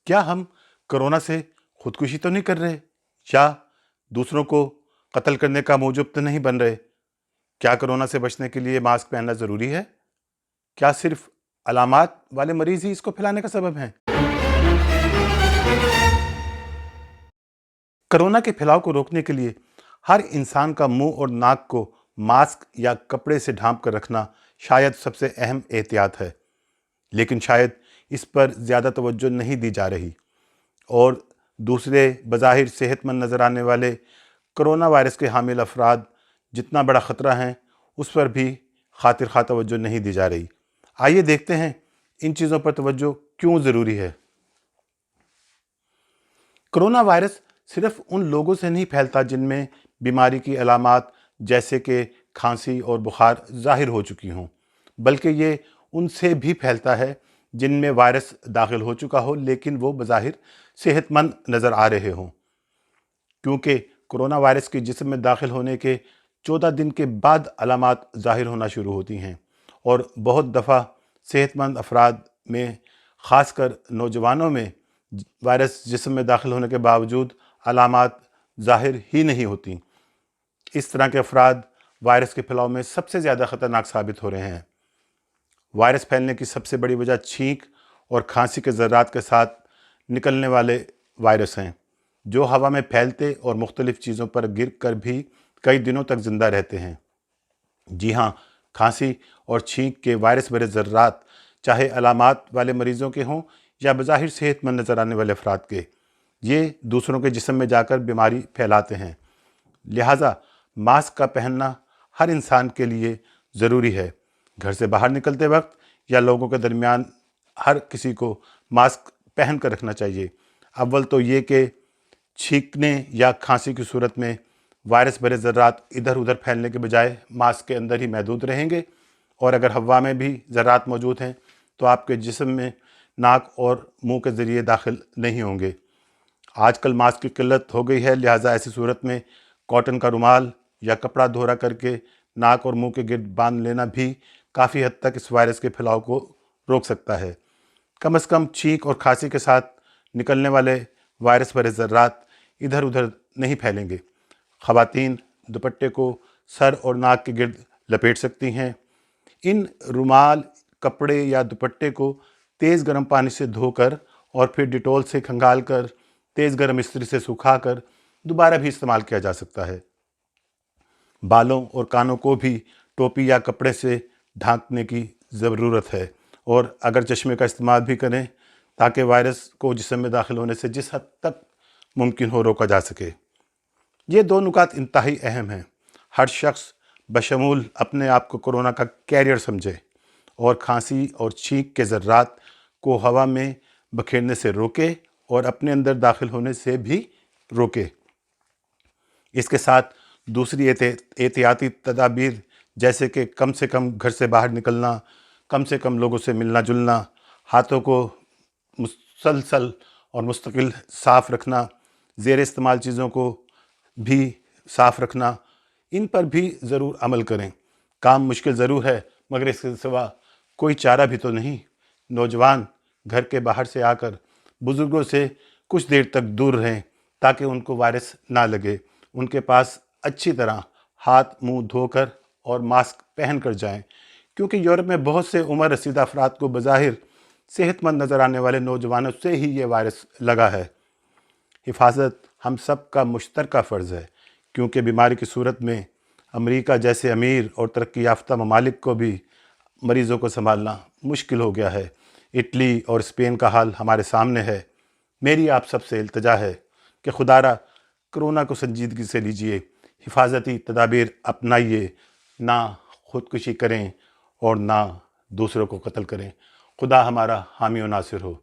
کیا ہم کورونا سے خودکشی تو نہیں کر رہے یا دوسروں کو قتل کرنے کا موجب تو نہیں بن رہے؟ کیا کورونا سے بچنے کے لیے ماسک پہننا ضروری ہے؟ کیا صرف علامات والے مریض ہی اس کو پھیلانے کا سبب ہیں؟ کورونا کے پھیلاؤ کو روکنے کے لیے ہر انسان کا منہ اور ناک کو ماسک یا کپڑے سے ڈھانپ کر رکھنا شاید سب سے اہم احتیاط ہے، لیکن شاید اس پر زیادہ توجہ نہیں دی جا رہی، اور دوسرے بظاہر صحت مند نظر آنے والے کرونا وائرس کے حامل افراد جتنا بڑا خطرہ ہیں اس پر بھی خاطر خواہ توجہ نہیں دی جا رہی۔ آئیے دیکھتے ہیں ان چیزوں پر توجہ کیوں ضروری ہے۔ کرونا وائرس صرف ان لوگوں سے نہیں پھیلتا جن میں بیماری کی علامات جیسے کہ کھانسی اور بخار ظاہر ہو چکی ہوں، بلکہ یہ ان سے بھی پھیلتا ہے جن میں وائرس داخل ہو چکا ہو لیکن وہ بظاہر صحت مند نظر آ رہے ہوں، کیونکہ کرونا وائرس کے جسم میں داخل ہونے کے 14 دن کے بعد علامات ظاہر ہونا شروع ہوتی ہیں، اور بہت دفعہ صحت مند افراد میں، خاص کر نوجوانوں میں، وائرس جسم میں داخل ہونے کے باوجود علامات ظاہر ہی نہیں ہوتی۔ اس طرح کے افراد وائرس کے پھیلاؤ میں سب سے زیادہ خطرناک ثابت ہو رہے ہیں۔ وائرس پھیلنے کی سب سے بڑی وجہ چھینک اور کھانسی کے ذرات کے ساتھ نکلنے والے وائرس ہیں، جو ہوا میں پھیلتے اور مختلف چیزوں پر گر کر بھی کئی دنوں تک زندہ رہتے ہیں۔ جی ہاں، کھانسی اور چھینک کے وائرس بھرے ذرات چاہے علامات والے مریضوں کے ہوں یا بظاہر صحت مند نظر آنے والے افراد کے، یہ دوسروں کے جسم میں جا کر بیماری پھیلاتے ہیں۔ لہٰذا ماسک کا پہننا ہر انسان کے لیے ضروری ہے۔ گھر سے باہر نکلتے وقت یا لوگوں کے درمیان ہر کسی کو ماسک پہن کر رکھنا چاہیے۔ اول تو یہ کہ چھینکنے یا کھانسی کی صورت میں وائرس بھرے ذرات ادھر ادھر پھیلنے کے بجائے ماسک کے اندر ہی محدود رہیں گے، اور اگر ہوا میں بھی ذرات موجود ہیں تو آپ کے جسم میں ناک اور منہ کے ذریعے داخل نہیں ہوں گے۔ آج کل ماسک کی قلت ہو گئی ہے، لہٰذا ایسی صورت میں کاٹن کا رومال یا کپڑا دھورا کر کے ناک اور منہ کے گرد باندھ لینا بھی کافی حد تک اس وائرس کے پھیلاؤ کو روک سکتا ہے۔ کم از کم چھینک اور کھانسی کے ساتھ نکلنے والے وائرس بھرے ذرات ادھر ادھر نہیں پھیلیں گے۔ خواتین دوپٹے کو سر اور ناک کے گرد لپیٹ سکتی ہیں۔ ان رومال، کپڑے یا دوپٹے کو تیز گرم پانی سے دھو کر اور پھر ڈیٹول سے کھنگال کر تیز گرم استری سے سکھا کر دوبارہ بھی استعمال کیا جا سکتا ہے۔ بالوں اور کانوں کو بھی ٹوپی یا کپڑے سے ڈھانکنے کی ضرورت ہے، اور اگر چشمے کا استعمال بھی کریں تاکہ وائرس کو جسم میں داخل ہونے سے جس حد تک ممکن ہو روکا جا سکے۔ یہ دو نکات انتہائی اہم ہیں۔ ہر شخص بشمول اپنے آپ کو کورونا کا کیریئر سمجھے اور کھانسی اور چھینک کے ذرات کو ہوا میں بکھیرنے سے روکے اور اپنے اندر داخل ہونے سے بھی روکے۔ اس کے ساتھ دوسری احتیاطی تدابیر جیسے کہ کم سے کم گھر سے باہر نکلنا، کم سے کم لوگوں سے ملنا جلنا، ہاتھوں کو مسلسل اور مستقل صاف رکھنا، زیر استعمال چیزوں کو بھی صاف رکھنا، ان پر بھی ضرور عمل کریں۔ کام مشکل ضرور ہے مگر اس کے سوا کوئی چارہ بھی تو نہیں۔ نوجوان گھر کے باہر سے آ کر بزرگوں سے کچھ دیر تک دور رہیں تاکہ ان کو وائرس نہ لگے۔ ان کے پاس اچھی طرح ہاتھ منہ دھو کر اور ماسک پہن کر جائیں، کیونکہ یورپ میں بہت سے عمر رسیدہ افراد کو بظاہر صحت مند نظر آنے والے نوجوانوں سے ہی یہ وائرس لگا ہے۔ حفاظت ہم سب کا مشترکہ فرض ہے، کیونکہ بیماری کی صورت میں امریکہ جیسے امیر اور ترقی یافتہ ممالک کو بھی مریضوں کو سنبھالنا مشکل ہو گیا ہے۔ اٹلی اور اسپین کا حال ہمارے سامنے ہے۔ میری آپ سب سے التجا ہے کہ خدا را کرونا کو سنجیدگی سے لیجئے، حفاظتی تدابیر اپنائیے، نہ خودکشی کریں اور نہ دوسروں کو قتل کریں۔ خدا ہمارا حامی و ناصر ہو۔